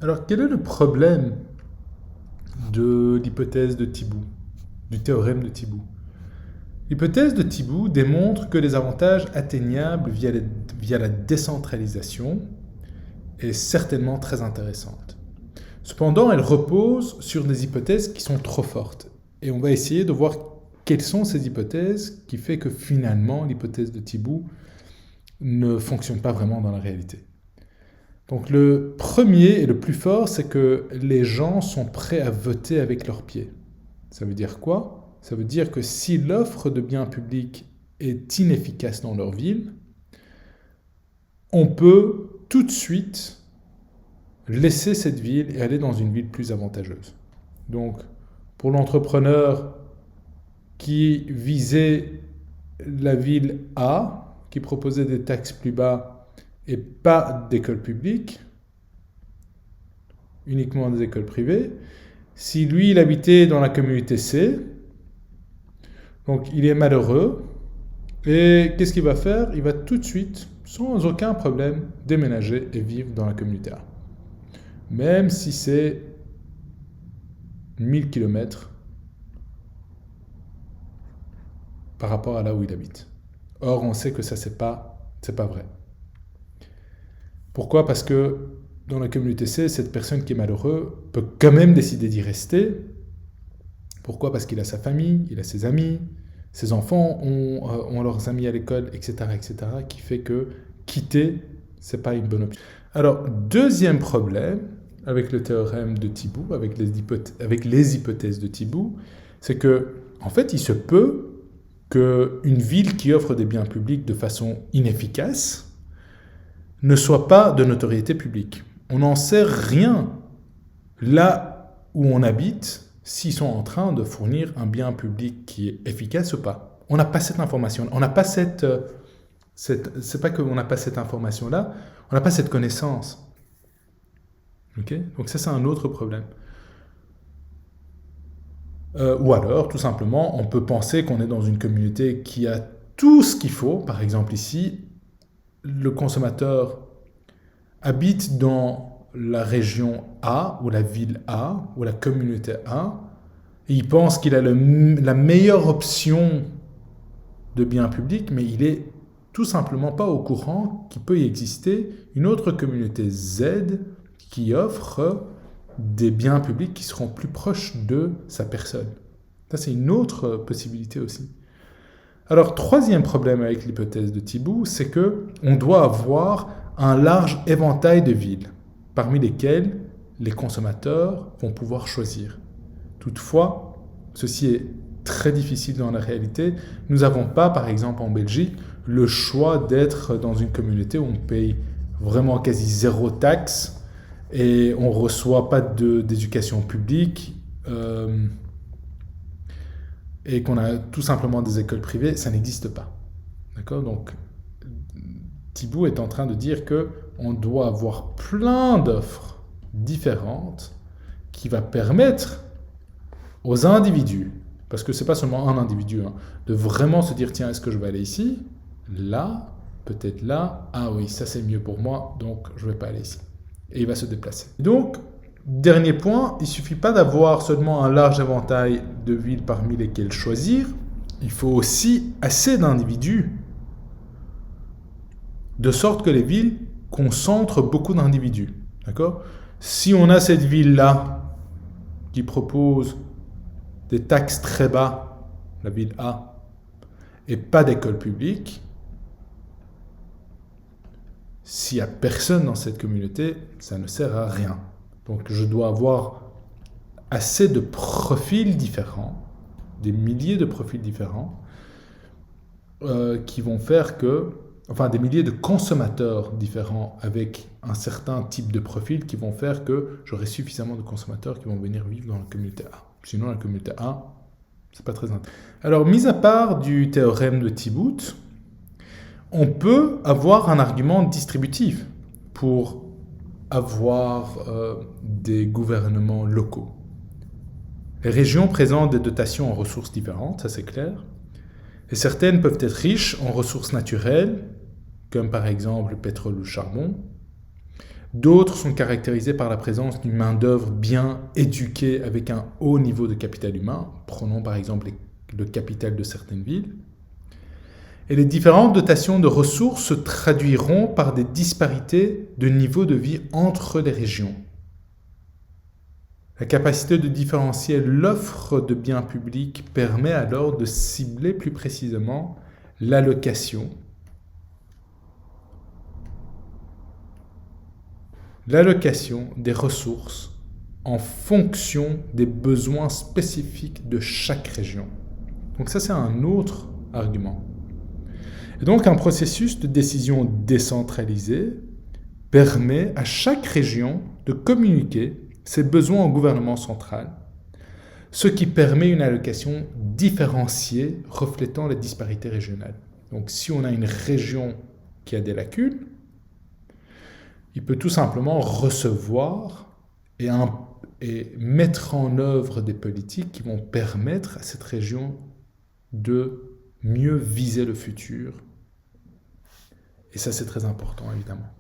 Alors, quel est le problème de l'hypothèse de Thibaut, du théorème de Thibaut? L'hypothèse de Thibaut démontre que les avantages atteignables via la décentralisation est certainement très intéressante. Cependant, elle repose sur des hypothèses qui sont trop fortes. Et on va essayer de voir quelles sont ces hypothèses qui fait que finalement l'hypothèse de Thibaut ne fonctionne pas vraiment dans la réalité. Donc le premier et le plus fort, c'est que les gens sont prêts à voter avec leurs pieds. Ça veut dire quoi? Ça veut dire que si l'offre de biens publics est inefficace dans leur ville, on peut tout de suite laisser cette ville et aller dans une ville plus avantageuse. Donc pour l'entrepreneur qui visait la ville A, qui proposait des taxes plus bas et pas d'école publique, uniquement des écoles privées. Si lui, il habitait dans la communauté C, donc il est malheureux, et qu'est-ce qu'il va faire? Il va tout de suite, sans aucun problème, déménager et vivre dans la communauté A. Même si c'est 1000 km par rapport à là où il habite. Or, on sait que ça, c'est pas vrai. Pourquoi? Parce que dans la communauté C, cette personne qui est malheureuse peut quand même décider d'y rester. Pourquoi? Parce qu'il a sa famille, il a ses amis, ses enfants ont leurs amis à l'école, etc., etc., qui fait que quitter, c'est pas une bonne option. Alors, deuxième problème avec le théorème de Thibaut, avec les hypothèses de Thibaut, c'est que, en fait, il se peut qu'une ville qui offre des biens publics de façon inefficace ne soit pas de notoriété publique. On n'en sait rien là où on habite s'ils sont en train de fournir un bien public qui est efficace ou pas. On n'a pas cette information. On n'a pas c'est pas qu'on n'a pas cette information-là, on n'a pas cette connaissance. Okay? Donc ça, c'est un autre problème. Ou alors, tout simplement, on peut penser qu'on est dans une communauté qui a tout ce qu'il faut. Par exemple, ici, le consommateur habite dans la région A, ou la ville A, ou la communauté A, et il pense qu'il a la meilleure option de bien public, mais il est tout simplement pas au courant qu'il peut y exister une autre communauté Z qui offre des biens publics qui seront plus proches de sa personne. Ça, c'est une autre possibilité aussi. Alors, troisième problème avec l'hypothèse de Thibaut, c'est que on doit avoir un large éventail de villes, parmi lesquelles les consommateurs vont pouvoir choisir. Toutefois, ceci est très difficile dans la réalité. Nous n'avons pas, par exemple en Belgique, le choix d'être dans une communauté où on paye vraiment quasi zéro taxe et on ne reçoit pas d'éducation publique et qu'on a tout simplement des écoles privées. Ça n'existe pas. D'accord? Donc, Thibaut est en train de dire qu'on doit avoir plein d'offres différentes qui va permettre aux individus, parce que ce n'est pas seulement un individu, hein, de vraiment se dire, tiens, est-ce que je vais aller ici? Là, peut-être là, ah oui, ça c'est mieux pour moi, donc je ne vais pas aller ici. Et il va se déplacer. Donc, dernier point, il ne suffit pas d'avoir seulement un large éventail de villes parmi lesquelles choisir, il faut aussi assez d'individus, de sorte que les villes concentrent beaucoup d'individus. D'accord? Si on a cette ville-là qui propose des taxes très bas, la ville A, et pas d'école publique, s'il n'y a personne dans cette communauté, ça ne sert à rien. Donc je dois avoir assez de profils différents, des milliers de profils différents, qui vont faire que, enfin des milliers de consommateurs différents avec un certain type de profil qui vont faire que j'aurai suffisamment de consommateurs qui vont venir vivre dans la communauté A. Sinon, la communauté A, c'est pas très intéressant. Alors, mis à part du théorème de Thibaut, on peut avoir un argument distributif pour avoir des gouvernements locaux. Les régions présentent des dotations en ressources différentes, ça c'est clair. Et certaines peuvent être riches en ressources naturelles, comme par exemple le pétrole ou le charbon, D'autres sont caractérisés par la présence d'une main-d'œuvre bien éduquée avec un haut niveau de capital humain. Prenons par exemple le capital de certaines villes. Et les différentes dotations de ressources se traduiront par des disparités de niveau de vie entre les régions. La capacité de différencier l'offre de biens publics permet alors de cibler plus précisément l'allocation des ressources en fonction des besoins spécifiques de chaque région. Donc ça, c'est un autre argument. Et donc, un processus de décision décentralisé permet à chaque région de communiquer ses besoins au gouvernement central, ce qui permet une allocation différenciée reflétant les disparités régionales. Donc, si on a une région qui a des lacunes, il peut tout simplement recevoir et mettre en œuvre des politiques qui vont permettre à cette région de mieux viser le futur. Et ça, c'est très important, évidemment.